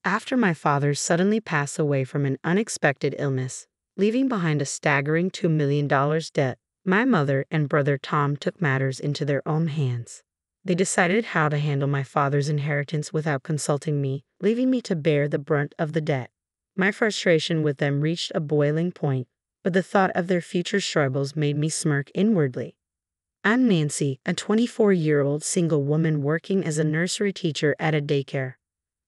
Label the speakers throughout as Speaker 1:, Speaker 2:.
Speaker 1: After my father suddenly passed away from an unexpected illness, leaving behind a staggering $2 million debt, my mother and brother Tom took matters into their own hands. They decided how to handle my father's inheritance without consulting me, leaving me to bear the brunt of the debt. My frustration with them reached a boiling point, but the thought of their future struggles made me smirk inwardly. I'm Nancy, a 24-year-old single woman working as a nursery teacher at a daycare.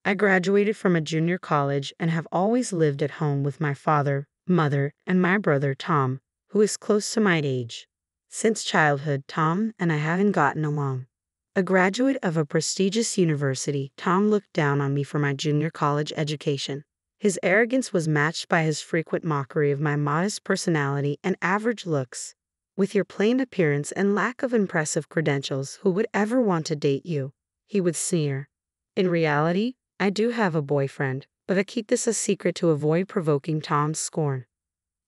Speaker 1: I graduated from a junior college and have always lived at home with my father, mother, and my brother Tom, who is close to my age. Since childhood, Tom and I haven't gotten along. A graduate of a prestigious university, Tom looked down on me for my junior college education. His arrogance was matched by his frequent mockery of my modest personality and average looks. With your plain appearance and lack of impressive credentials, who would ever want to date you? He would sneer. In reality, I do have a boyfriend, but I keep this a secret to avoid provoking Tom's scorn.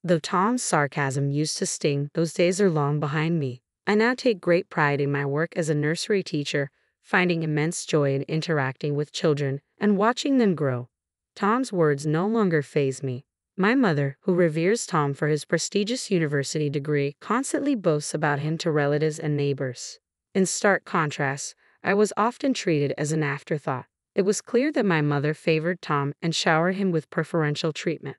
Speaker 1: Though Tom's sarcasm used to sting, those days are long behind me. I now take great pride in my work as a nursery teacher, finding immense joy in interacting with children and watching them grow. Tom's words no longer faze me. My mother, who reveres Tom for his prestigious university degree, constantly boasts about him to relatives and neighbors. In stark contrast, I was often treated as an afterthought. It was clear that my mother favored Tom and showered him with preferential treatment.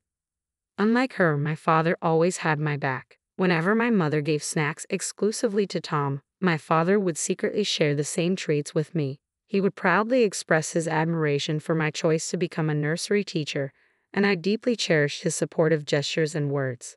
Speaker 1: Unlike her, my father always had my back. Whenever my mother gave snacks exclusively to Tom, my father would secretly share the same treats with me. He would proudly express his admiration for my choice to become a nursery teacher, and I deeply cherished his supportive gestures and words.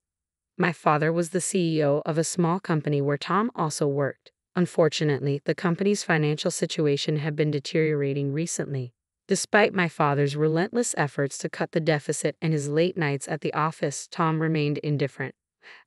Speaker 1: My father was the CEO of a small company where Tom also worked. Unfortunately, the company's financial situation had been deteriorating recently. Despite my father's relentless efforts to cut the deficit and his late nights at the office, Tom remained indifferent.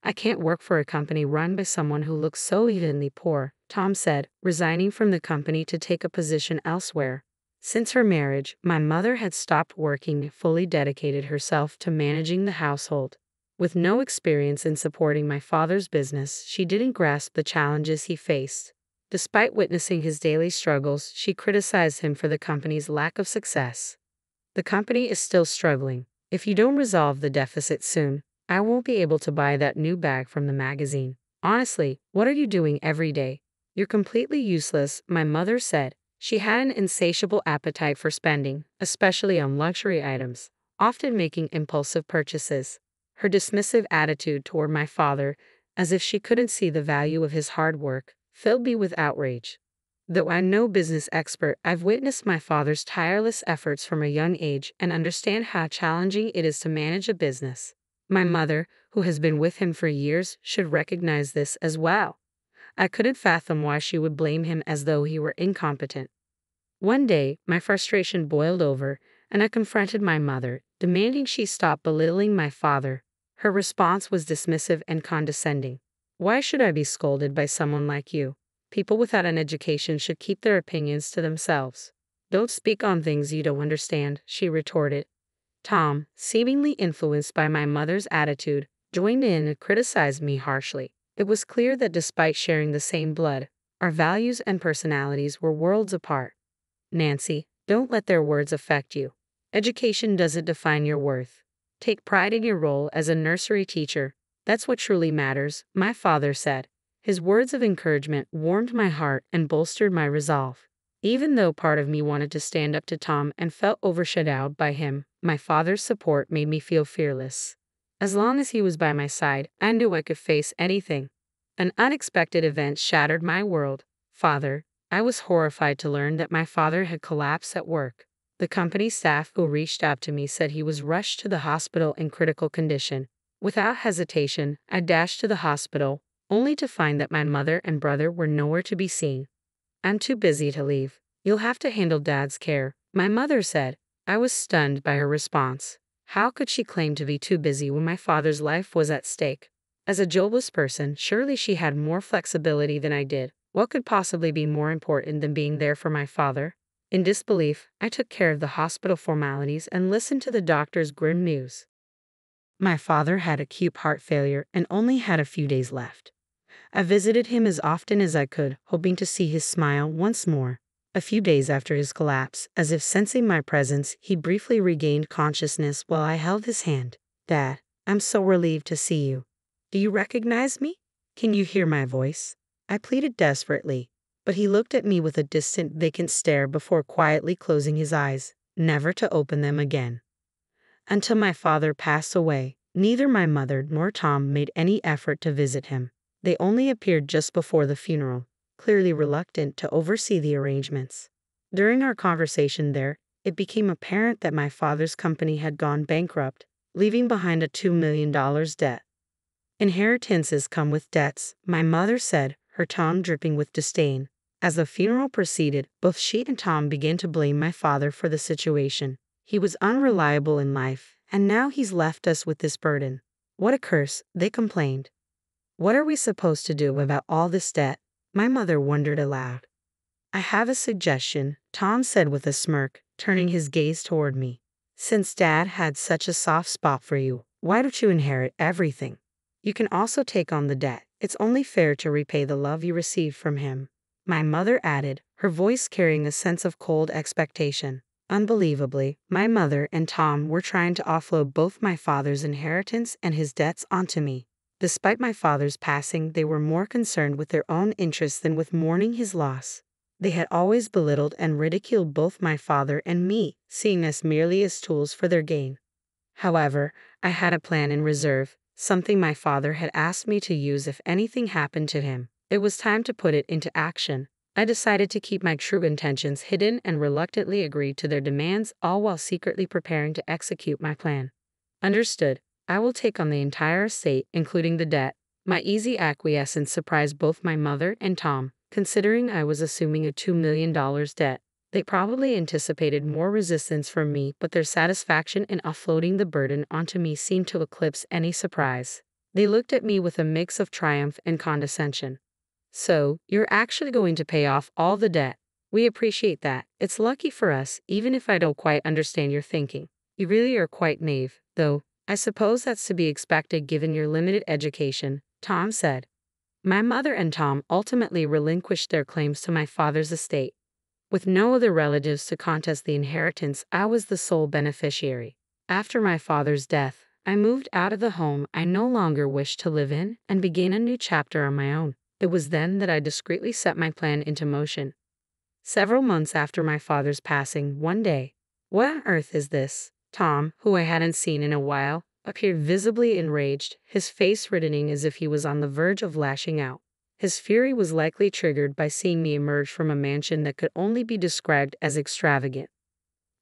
Speaker 1: I can't work for a company run by someone who looks so evenly poor, Tom said, resigning from the company to take a position elsewhere. Since her marriage, my mother had stopped working and fully dedicated herself to managing the household. With no experience in supporting my father's business, she didn't grasp the challenges he faced. Despite witnessing his daily struggles, she criticized him for the company's lack of success. The company is still struggling. If you don't resolve the deficit soon, I won't be able to buy that new bag from the magazine. Honestly, what are you doing every day? You're completely useless, my mother said. She had an insatiable appetite for spending, especially on luxury items, often making impulsive purchases. Her dismissive attitude toward my father, as if she couldn't see the value of his hard work, filled me with outrage. Though I'm no business expert, I've witnessed my father's tireless efforts from a young age and understand how challenging it is to manage a business. My mother, who has been with him for years, should recognize this as well. I couldn't fathom why she would blame him as though he were incompetent. One day, my frustration boiled over, and I confronted my mother, demanding she stop belittling my father. Her response was dismissive and condescending. Why should I be scolded by someone like you? People without an education should keep their opinions to themselves. Don't speak on things you don't understand, she retorted. Tom, seemingly influenced by my mother's attitude, joined in and criticized me harshly. It was clear that despite sharing the same blood, our values and personalities were worlds apart. Nancy, don't let their words affect you. Education doesn't define your worth. Take pride in your role as a nursery teacher. That's what truly matters, my father said. His words of encouragement warmed my heart and bolstered my resolve. Even though part of me wanted to stand up to Tom and felt overshadowed by him, my father's support made me feel fearless. As long as he was by my side, I knew I could face anything. An unexpected event shattered my world. Father, I was horrified to learn that my father had collapsed at work. The company staff who reached out to me said he was rushed to the hospital in critical condition. Without hesitation, I dashed to the hospital, only to find that my mother and brother were nowhere to be seen. I'm too busy to leave. You'll have to handle Dad's care, my mother said. I was stunned by her response. How could she claim to be too busy when my father's life was at stake? As a jobless person, surely she had more flexibility than I did. What could possibly be more important than being there for my father? In disbelief, I took care of the hospital formalities and listened to the doctor's grim news. My father had acute heart failure and only had a few days left. I visited him as often as I could, hoping to see his smile once more. A few days after his collapse, as if sensing my presence, he briefly regained consciousness while I held his hand. "Dad, I'm so relieved to see you. Do you recognize me? Can you hear my voice?" I pleaded desperately, but he looked at me with a distant, vacant stare before quietly closing his eyes, never to open them again. Until my father passed away, neither my mother nor Tom made any effort to visit him. They only appeared just before the funeral, clearly reluctant to oversee the arrangements. During our conversation there, it became apparent that my father's company had gone bankrupt, leaving behind a $2 million debt. "Inheritances come with debts," my mother said, her tone dripping with disdain. As the funeral proceeded, both she and Tom began to blame my father for the situation. "He was unreliable in life, and now he's left us with this burden. What a curse," they complained. "What are we supposed to do about all this debt?" my mother wondered aloud. "I have a suggestion," Tom said with a smirk, turning his gaze toward me. "Since Dad had such a soft spot for you, why don't you inherit everything? You can also take on the debt. It's only fair to repay the love you received from him," my mother added, her voice carrying a sense of cold expectation. Unbelievably, my mother and Tom were trying to offload both my father's inheritance and his debts onto me. Despite my father's passing, they were more concerned with their own interests than with mourning his loss. They had always belittled and ridiculed both my father and me, seeing us merely as tools for their gain. However, I had a plan in reserve, something my father had asked me to use if anything happened to him. It was time to put it into action. I decided to keep my true intentions hidden and reluctantly agreed to their demands, all while secretly preparing to execute my plan. "Understood. I will take on the entire estate, including the debt." My easy acquiescence surprised both my mother and Tom, considering I was assuming a $2 million debt. They probably anticipated more resistance from me, but their satisfaction in offloading the burden onto me seemed to eclipse any surprise. They looked at me with a mix of triumph and condescension. "So, you're actually going to pay off all the debt. We appreciate that. It's lucky for us, even if I don't quite understand your thinking. You really are quite naive, though. I suppose that's to be expected given your limited education," Tom said. My mother and Tom ultimately relinquished their claims to my father's estate. With no other relatives to contest the inheritance, I was the sole beneficiary. After my father's death, I moved out of the home I no longer wished to live in and began a new chapter on my own. It was then that I discreetly set my plan into motion. Several months after my father's passing, one day, "What on earth is this?" Tom, who I hadn't seen in a while, appeared visibly enraged, his face reddening as if he was on the verge of lashing out. His fury was likely triggered by seeing me emerge from a mansion that could only be described as extravagant.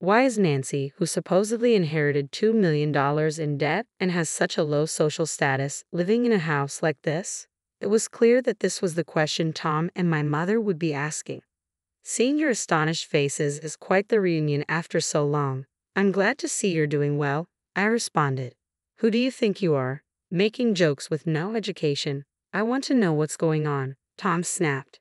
Speaker 1: "Why is Nancy, who supposedly inherited $2 million in debt and has such a low social status, living in a house like this?" It was clear that this was the question Tom and my mother would be asking. "Seeing your astonished faces is quite the reunion after so long. I'm glad to see you're doing well," I responded. "Who do you think you are? Making jokes with no education. I want to know what's going on," Tom snapped.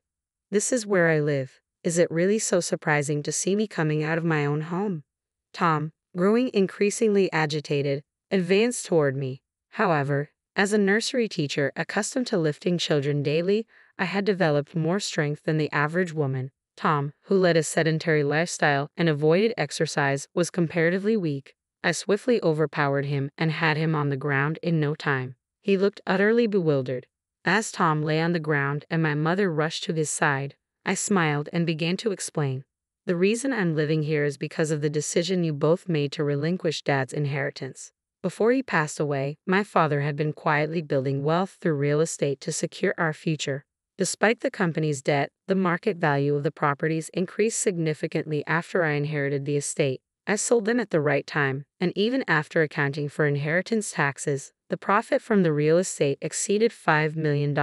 Speaker 1: "This is where I live. Is it really so surprising to see me coming out of my own home?" Tom, growing increasingly agitated, advanced toward me. However, as a nursery teacher accustomed to lifting children daily, I had developed more strength than the average woman. Tom, who led a sedentary lifestyle and avoided exercise, was comparatively weak. I swiftly overpowered him and had him on the ground in no time. He looked utterly bewildered. As Tom lay on the ground and my mother rushed to his side, I smiled and began to explain. "The reason I'm living here is because of the decision you both made to relinquish Dad's inheritance. Before he passed away, my father had been quietly building wealth through real estate to secure our future. Despite the company's debt, the market value of the properties increased significantly after I inherited the estate. I sold them at the right time, and even after accounting for inheritance taxes, the profit from the real estate exceeded $5 million.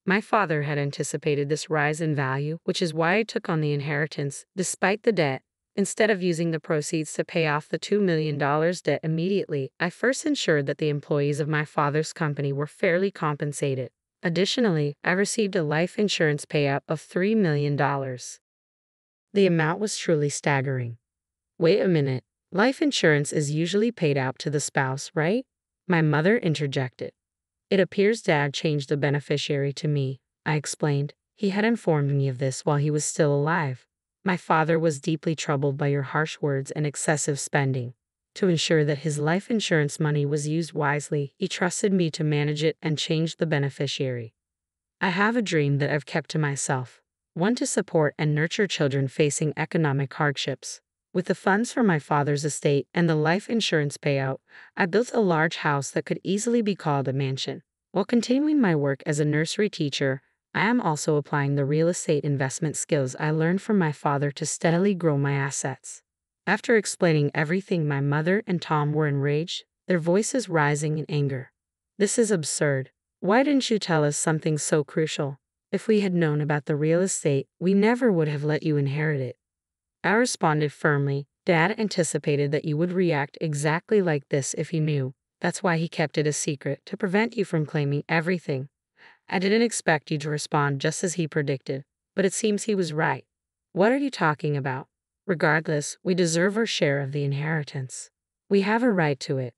Speaker 1: My father had anticipated this rise in value, which is why I took on the inheritance, despite the debt. Instead of using the proceeds to pay off the $2 million debt immediately, I first ensured that the employees of my father's company were fairly compensated. Additionally, I received a life insurance payout of $3 million. The amount was truly staggering. Wait a minute. Life insurance is usually paid out to the spouse, right? My mother interjected. It appears Dad changed the beneficiary to me, I explained. He had informed me of this while he was still alive. My father was deeply troubled by your harsh words and excessive spending. To ensure that his life insurance money was used wisely, he trusted me to manage it and change the beneficiary. I have a dream that I've kept to myself, one to support and nurture children facing economic hardships. With the funds from my father's estate and the life insurance payout, I built a large house that could easily be called a mansion. While continuing my work as a nursery teacher, I am also applying the real estate investment skills I learned from my father to steadily grow my assets. After explaining everything, my mother and Tom were enraged, their voices rising in anger. This is absurd. Why didn't you tell us something so crucial? If we had known about the real estate, we never would have let you inherit it. I responded firmly, Dad anticipated that you would react exactly like this if he knew. That's why he kept it a secret, to prevent you from claiming everything. I didn't expect you to respond just as he predicted, but it seems he was right. What are you talking about? Regardless, we deserve our share of the inheritance. We have a right to it.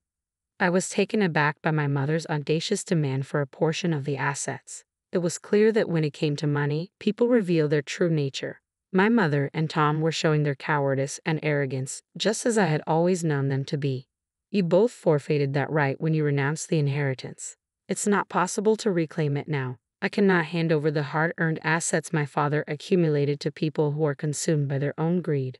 Speaker 1: I was taken aback by my mother's audacious demand for a portion of the assets. It was clear that when it came to money, people reveal their true nature. My mother and Tom were showing their cowardice and arrogance, just as I had always known them to be. You both forfeited that right when you renounced the inheritance. It's not possible to reclaim it now. I cannot hand over the hard-earned assets my father accumulated to people who are consumed by their own greed.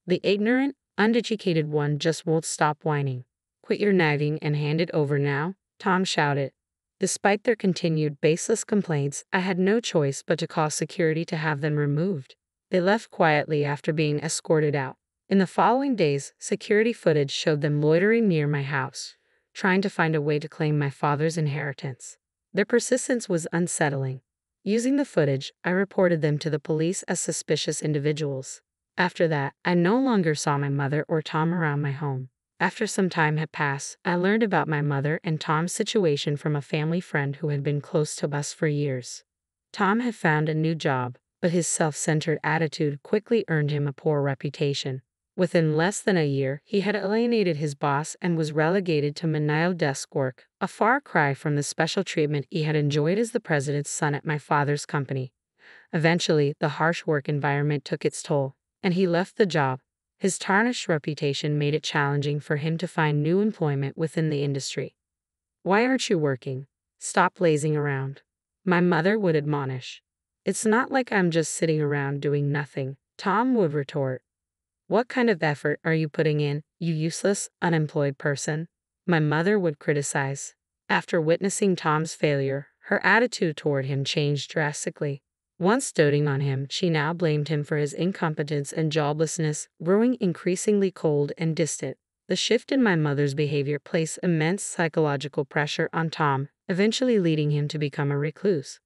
Speaker 1: The ignorant, uneducated one just won't stop whining. Quit your nagging and hand it over now, Tom shouted. Despite their continued baseless complaints, I had no choice but to call security to have them removed. They left quietly after being escorted out. In the following days, security footage showed them loitering near my house, trying to find a way to claim my father's inheritance. Their persistence was unsettling. Using the footage, I reported them to the police as suspicious individuals. After that, I no longer saw my mother or Tom around my home. After some time had passed, I learned about my mother and Tom's situation from a family friend who had been close to us for years. Tom had found a new job, but his self-centered attitude quickly earned him a poor reputation. Within less than a year, he had alienated his boss and was relegated to menial desk work, a far cry from the special treatment he had enjoyed as the president's son at my father's company. Eventually, the harsh work environment took its toll, and he left the job. His tarnished reputation made it challenging for him to find new employment within the industry. Why aren't you working? Stop lazing around, my mother would admonish. It's not like I'm just sitting around doing nothing, Tom would retort. What kind of effort are you putting in, you useless, unemployed person? My mother would criticize. After witnessing Tom's failure, her attitude toward him changed drastically. Once doting on him, she now blamed him for his incompetence and joblessness, growing increasingly cold and distant. The shift in my mother's behavior placed immense psychological pressure on Tom, eventually leading him to become a recluse.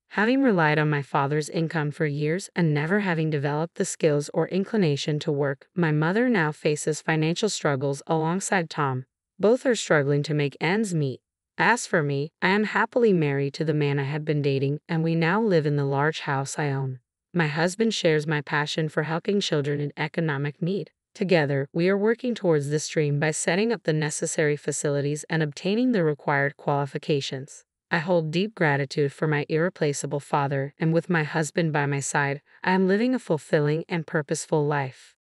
Speaker 1: Having relied on my father's income for years and never having developed the skills or inclination to work, my mother now faces financial struggles alongside Tom. Both are struggling to make ends meet. As for me, I am happily married to the man I have been dating, and we now live in the large house I own. My husband shares my passion for helping children in economic need. Together, we are working towards this dream by setting up the necessary facilities and obtaining the required qualifications. I hold deep gratitude for my irreplaceable father, and with my husband by my side, I am living a fulfilling and purposeful life.